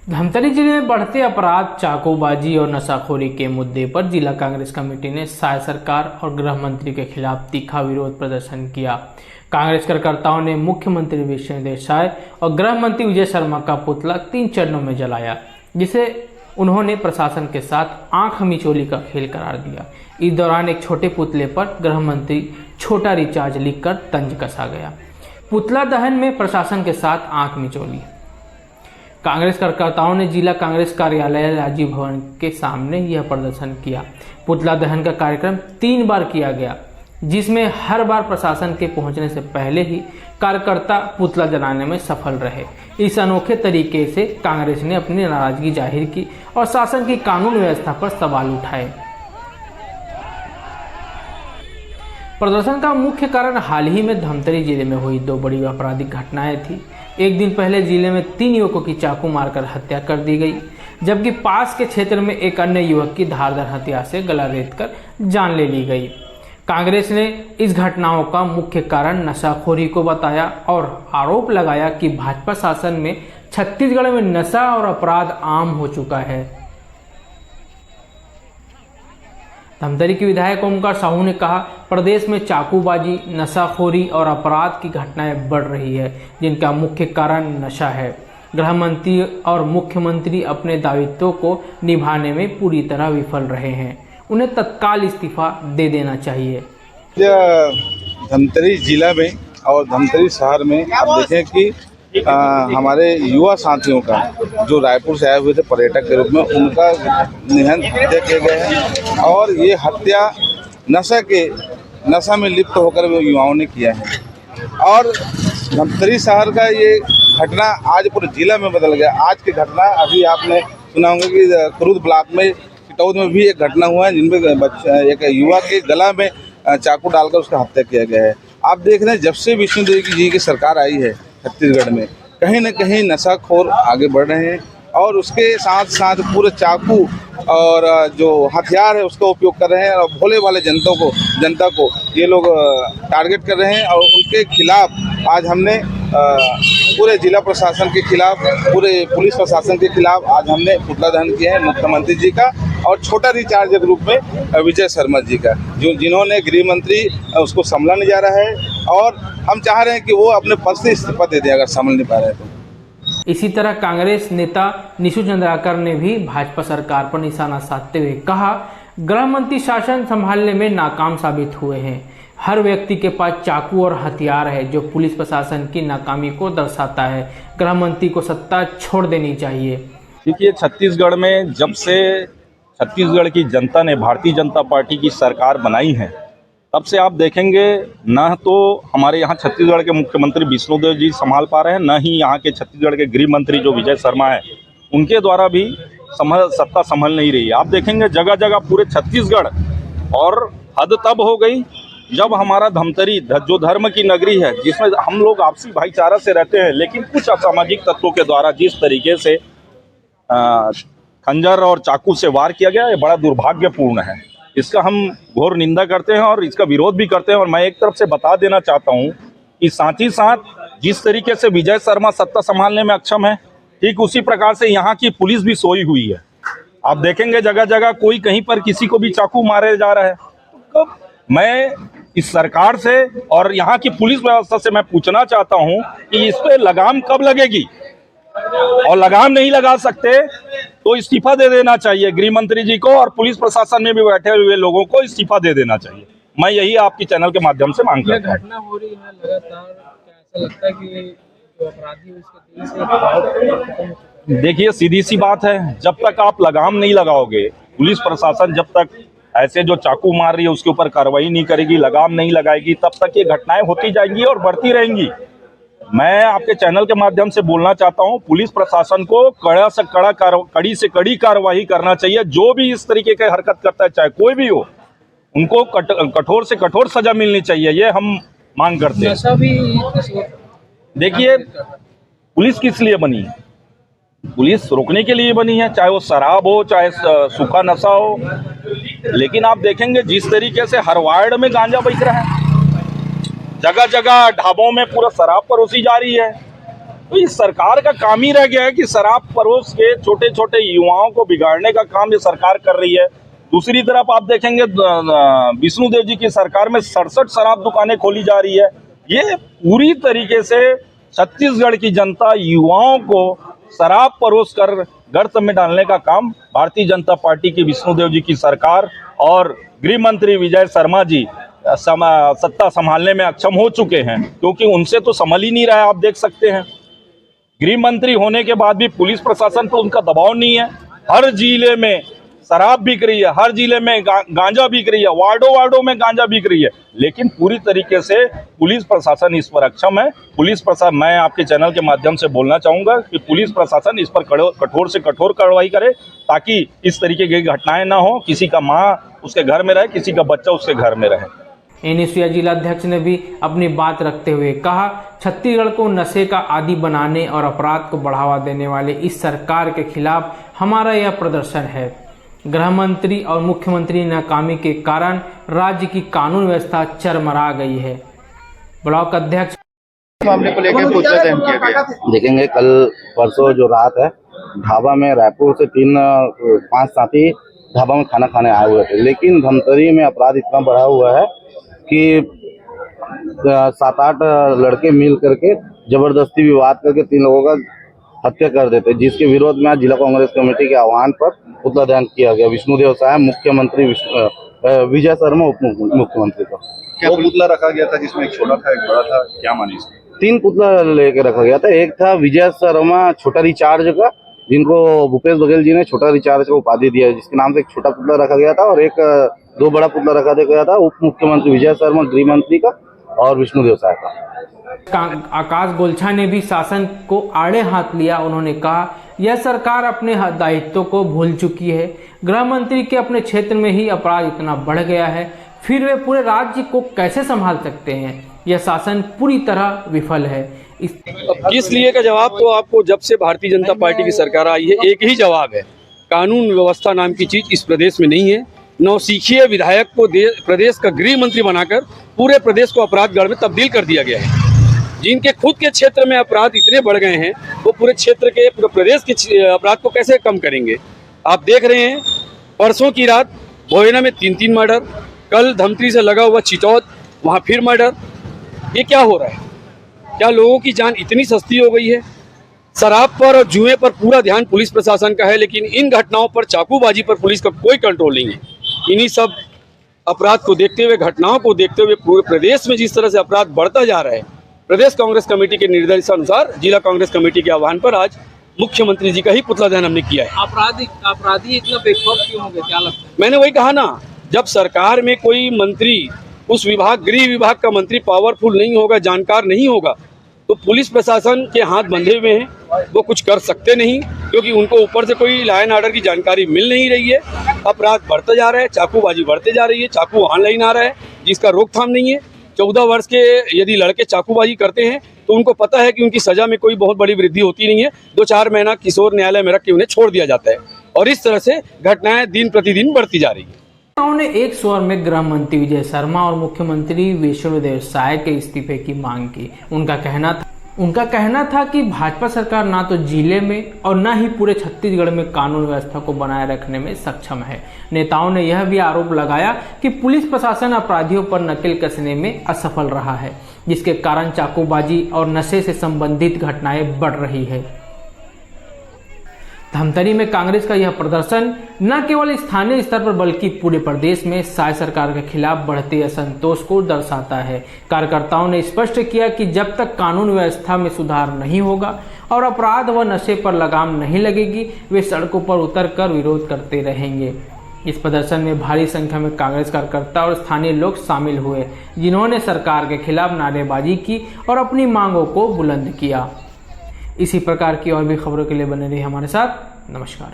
धमतरी जिले में बढ़ते अपराध, चाकूबाजी और नशाखोरी के मुद्दे पर जिला कांग्रेस कमेटी ने शाह सरकार और गृह मंत्री के खिलाफ तीखा विरोध प्रदर्शन किया। कांग्रेस कार्यकर्ताओं ने मुख्यमंत्री विष्णुदेव साय और गृह मंत्री विजय शर्मा का पुतला 3 चरणों में जलाया, जिसे उन्होंने प्रशासन के साथ आंख मिचौली का खेल करार दिया। इस दौरान एक छोटे पुतले पर गृह मंत्री छोटा रिचार्ज लिखकर तंज कसा गया। पुतला दहन में प्रशासन के साथ आंख मिचौली। कांग्रेस कार्यकर्ताओं ने जिला कांग्रेस कार्यालय राजीव भवन के सामने यह प्रदर्शन किया। पुतला दहन का कार्यक्रम 3 बार किया गया, जिसमें हर बार प्रशासन के पहुंचने से पहले ही कार्यकर्ता पुतला जलाने में सफल रहे। इस अनोखे तरीके से कांग्रेस ने अपनी नाराजगी जाहिर की और शासन की कानून व्यवस्था पर सवाल उठाए। प्रदर्शन का मुख्य कारण हाल ही में धमतरी जिले में हुई 2 बड़ी आपराधिक घटनाएं थी। एक दिन पहले जिले में 3 युवकों की चाकू मारकर हत्या कर दी गई, जबकि पास के क्षेत्र में एक अन्य युवक की धारदार हथियार से गला रेतकर जान ले ली गई। कांग्रेस ने इस घटनाओं का मुख्य कारण नशाखोरी को बताया और आरोप लगाया कि भाजपा शासन में छत्तीसगढ़ में नशा और अपराध आम हो चुका है। धमतरी के विधायक ओमकार साहू ने कहा, प्रदेश में चाकूबाजी, नशाखोरी और अपराध की घटनाएं बढ़ रही है, जिनका मुख्य कारण नशा है। गृह मंत्री और मुख्यमंत्री अपने दायित्वों को निभाने में पूरी तरह विफल रहे हैं। उन्हें तत्काल इस्तीफा दे देना चाहिए। धमतरी जिला में और धमतरी शहर में आप देखें कि हमारे युवा साथियों का जो रायपुर से आए हुए थे पर्यटक के रूप में, उनका निहत्था हत्या किए गए हैं और ये हत्या नशा में लिप्त होकर युवाओं ने किया है। और धमतरी शहर का ये घटना आज पूरे जिला में बदल गया। आज की घटना अभी आपने सुना होगा कि खुर्द ब्लॉक में चिटौद में भी एक घटना हुआ है, जिनमें एक युवा के गला में चाकू डालकर उसका हत्या किया गया है। आप देख रहे हैं, जब से विष्णुदेव जी की सरकार आई है छत्तीसगढ़ में, कहीं न कहीं नशाखोर आगे बढ़ रहे हैं और उसके साथ साथ पूरे चाकू और जो हथियार है उसका उपयोग कर रहे हैं और भोले वाले जनता को ये लोग टारगेट कर रहे हैं। और उनके खिलाफ आज हमने पूरे जिला प्रशासन के खिलाफ, पूरे पुलिस प्रशासन के खिलाफ आज हमने पुतला दहन किया है मुख्यमंत्री जी का और छोटा रिचार्ज के रूप में विजय शर्मा जी का, जिन्होंने गृह मंत्री उसको संभाला नहीं जा रहा है और हम चाह रहे हैं कि वो अपने पद से इस्तीफा दे दें अगर संभाल नहीं पा रहे हैं तो। इसी तरह कांग्रेस नेता निशु चंद्राकर ने भी भाजपा सरकार पर निशाना साधते हुए कहा, गृह मंत्री शासन संभालने में नाकाम साबित हुए हैं। हर व्यक्ति के पास चाकू और हथियार है, जो पुलिस प्रशासन की नाकामी को दर्शाता है। गृह मंत्री को सत्ता छोड़ देनी चाहिए। देखिए, छत्तीसगढ़ में जब से छत्तीसगढ़ की जनता ने भारतीय जनता पार्टी की सरकार बनाई है, तब से आप देखेंगे न तो हमारे यहाँ छत्तीसगढ़ के मुख्यमंत्री विष्णुदेव जी संभाल पा रहे हैं, न ही यहाँ के छत्तीसगढ़ के गृह मंत्री जो विजय शर्मा है, उनके द्वारा भी सत्ता संभल नहीं रही है। आप देखेंगे जगह जगह पूरे छत्तीसगढ़, और हद तब हो गई जब हमारा धमतरी जो धर्म की नगरी है, जिसमें हम लोग आपसी भाईचारा से रहते हैं, लेकिन कुछ असामाजिक तत्वों के द्वारा जिस तरीके से खंजर और चाकू से वार किया गया, ये बड़ा दुर्भाग्यपूर्ण है। इसका हम घोर निंदा करते हैं और इसका विरोध भी करते हैं। और मैं एक तरफ से बता देना चाहता हूं कि साथ ही साथ जिस तरीके से विजय शर्मा सत्ता संभालने में अक्षम है, ठीक उसी प्रकार से यहाँ की पुलिस भी सोई हुई है। आप देखेंगे जगह जगह कोई कहीं पर किसी को भी चाकू मारे जा रहा है। तो मैं इस सरकार से और यहाँ की पुलिस व्यवस्था से मैं पूछना चाहता हूँ कि इस पे लगाम कब लगेगी, और लगाम नहीं लगा सकते तो इस्तीफा दे देना चाहिए गृह मंत्री जी को, और पुलिस प्रशासन में भी बैठे हुए लोगों को इस्तीफा दे देना चाहिए। मैं यही आपकी चैनल के माध्यम से मांग करता हूं। घटना हो रही है लगातार, क्या ऐसा लगता है कि जो अपराधी है उसके दिल से? देखिए, सीधी सी बात है, जब तक आप लगाम नहीं लगाओगे, पुलिस प्रशासन जब तक ऐसे जो चाकू मार रही है उसके ऊपर कार्रवाई नहीं करेगी, लगाम नहीं लगाएगी, तब तक ये घटनाएं होती जाएंगी और बढ़ती रहेंगी। मैं आपके चैनल के माध्यम से बोलना चाहता हूं, पुलिस प्रशासन को कड़ी से कड़ी कार्रवाई करना चाहिए। जो भी इस तरीके की हरकत करता है, चाहे कोई भी हो, उनको कठोर से कठोर सजा मिलनी चाहिए, ये हम मांग करते हैं। देखिए, पुलिस किस लिए बनी है? पुलिस रोकने के लिए बनी है, चाहे वो शराब हो, चाहे सूखा नशा हो। लेकिन आप देखेंगे जिस तरीके से हर वार्ड में गांजा बिक रहा है, जगह जगह ढाबों में पूरा शराब परोसी जा रही है, तो इस सरकार का काम ही रह गया है कि शराब परोस के छोटे छोटे युवाओं को बिगाड़ने का काम ये सरकार कर रही है। दूसरी तरफ आप देखेंगे विष्णुदेव जी की सरकार में 67 शराब दुकानें खोली जा रही है। ये पूरी तरीके से छत्तीसगढ़ की जनता युवाओं को शराब परोस कर गर्त में डालने का काम भारतीय जनता पार्टी की विष्णुदेव जी की सरकार और गृह मंत्री विजय शर्मा जी सत्ता संभालने में अक्षम हो चुके हैं, क्योंकि उनसे तो संभल ही नहीं रहा है। आप देख सकते हैं गृह मंत्री होने के बाद भी पुलिस प्रशासन पर उनका दबाव नहीं है। हर जिले में शराब बिक रही है, हर जिले में गांजा बिक रही है, वार्डों में गांजा बिक रही है, लेकिन पूरी तरीके से पुलिस प्रशासन इस पर अक्षम है। पुलिस प्रशासन, मैं आपके चैनल के माध्यम से बोलना चाहूँगा कि पुलिस प्रशासन इस पर कठोर से कठोर कार्रवाई करे, ताकि इस तरीके की घटनाएं ना हो, किसी का माँ उसके घर में रहे, किसी का बच्चा उसके घर में रहे। एनएसयूआई जिलाध्यक्ष ने भी अपनी बात रखते हुए कहा, छत्तीसगढ़ को नशे का आदी बनाने और अपराध को बढ़ावा देने वाले इस सरकार के खिलाफ हमारा यह प्रदर्शन है। गृह मंत्री और मुख्यमंत्री नाकामी के कारण राज्य की कानून व्यवस्था चरमरा गई है। ब्लॉक अध्यक्ष मामले को लेकर पूछताछ किया गया। देखेंगे कल परसों जो रात है, ढाबा में रायपुर से 5 साथी ढाबा में खाना खाने आए हुए थे, लेकिन धमतरी में अपराध इतना बढ़ा हुआ है कि 7-8 लड़के मिल करके जबरदस्ती विवाद करके 3 लोगों का हत्या कर देते, जिसके विरोध में आज जिला कांग्रेस कमेटी के आह्वान पर पुतला दहन किया गया। विष्णुदेव साहब, मुख्यमंत्री विजय शर्मा, उप मुख्यमंत्री का क्या पुतला रखा गया था जिसमें एक छोटा था एक बड़ा था, क्या मानी? 3 पुतला लेके रखा गया था। एक था विजय शर्मा छोटा रिचार्ज का, जिनको भूपेश बघेल जी ने छोटा रिचार्ज का उपाधि दिया, जिसके नाम से एक छोटा पुतला रखा गया था, और एक 2 बड़ा पुतला रखा गया था उप मुख्यमंत्री विजय शर्मा, गृह मंत्री का और विष्णुदेव साहब का। आकाश गोलछा ने भी शासन को आड़े हाथ लिया। उन्होंने कहा, यह सरकार अपने दायित्व को भूल चुकी है। गृह मंत्री के अपने क्षेत्र में ही अपराध इतना बढ़ गया है, फिर वे पूरे राज्य को कैसे संभाल सकते हैं? यह शासन पूरी तरह विफल है। किस लिए का जवाब तो आपको जब से भारतीय जनता पार्टी की सरकार आई है एक ही जवाब है, कानून व्यवस्था नाम की चीज इस प्रदेश में नहीं है। नौसिखिए विधायक को प्रदेश का गृह मंत्री बनाकर पूरे प्रदेश को अपराधगढ़ में तब्दील कर दिया गया है। जिनके खुद के क्षेत्र में अपराध इतने बढ़ गए हैं, वो पूरे क्षेत्र के, पूरे प्रदेश के अपराध को कैसे कम करेंगे? आप देख रहे हैं परसों की रात भोयना में 3 मर्डर, कल धमतरी से लगा हुआ चिचौद, वहाँ फिर मर्डर। ये क्या हो रहा है? क्या लोगों की जान इतनी सस्ती हो गई है? शराब पर और जुए पर पूरा ध्यान पुलिस प्रशासन का है, लेकिन इन घटनाओं पर, चाकूबाजी पर पुलिस का कोई कंट्रोल नहीं है। इन्हीं सब अपराध को देखते हुए, घटनाओं को देखते हुए पूरे प्रदेश में जिस तरह से अपराध बढ़ता जा रहा है, प्रदेश कांग्रेस कमेटी के निर्देशानुसार जिला कांग्रेस कमेटी के आह्वान पर आज मुख्यमंत्री जी का ही पुतला दहन हमने किया है। अपराधी इतना बेखौफ क्यों हो गए, क्या लगता है? मैंने वही कहा ना, जब सरकार में कोई मंत्री, उस विभाग, गृह विभाग का मंत्री पावरफुल नहीं होगा, जानकार नहीं होगा, तो पुलिस प्रशासन के हाथ बंधे हुए हैं, वो कुछ कर सकते नहीं, क्योंकि उनको ऊपर से कोई लॉ एंड ऑर्डर की जानकारी मिल नहीं रही है। अपराध बढ़ता जा रहा है, चाकूबाजी बढ़ते जा रही है, चाकू ऑनलाइन आ रहा है जिसका रोकथाम नहीं है। 14 वर्ष के यदि लड़के चाकूबाजी करते हैं तो उनको पता है कि उनकी सजा में कोई बहुत बड़ी वृद्धि होती नहीं है, 2-4 महीना किशोर न्यायालय में रख के उन्हें छोड़ दिया जाता है, और इस तरह से घटनाएं दिन प्रतिदिन बढ़ती जा रही है। उन्होंने एक स्वर में गृह मंत्री विजय शर्मा और मुख्यमंत्री विष्णुदेव साय के इस्तीफे की मांग की। उनका कहना था कि भाजपा सरकार ना तो जिले में और न ही पूरे छत्तीसगढ़ में कानून व्यवस्था को बनाए रखने में सक्षम है। नेताओं ने यह भी आरोप लगाया कि पुलिस प्रशासन अपराधियों पर नकेल कसने में असफल रहा है, जिसके कारण चाकूबाजी और नशे से संबंधित घटनाएं बढ़ रही है। धमतरी में कांग्रेस का यह प्रदर्शन न केवल स्थानीय स्तर पर बल्कि पूरे प्रदेश में साय सरकार के खिलाफ बढ़ते असंतोष को दर्शाता है। कार्यकर्ताओं ने स्पष्ट किया कि जब तक कानून व्यवस्था में सुधार नहीं होगा और अपराध व नशे पर लगाम नहीं लगेगी, वे सड़कों पर उतरकर विरोध करते रहेंगे। इस प्रदर्शन में भारी संख्या में कांग्रेस कार्यकर्ता और स्थानीय लोग शामिल हुए, जिन्होंने सरकार के खिलाफ नारेबाजी की और अपनी मांगों को बुलंद किया। इसी प्रकार की और भी खबरों के लिए बने रहिए हमारे साथ। नमस्कार।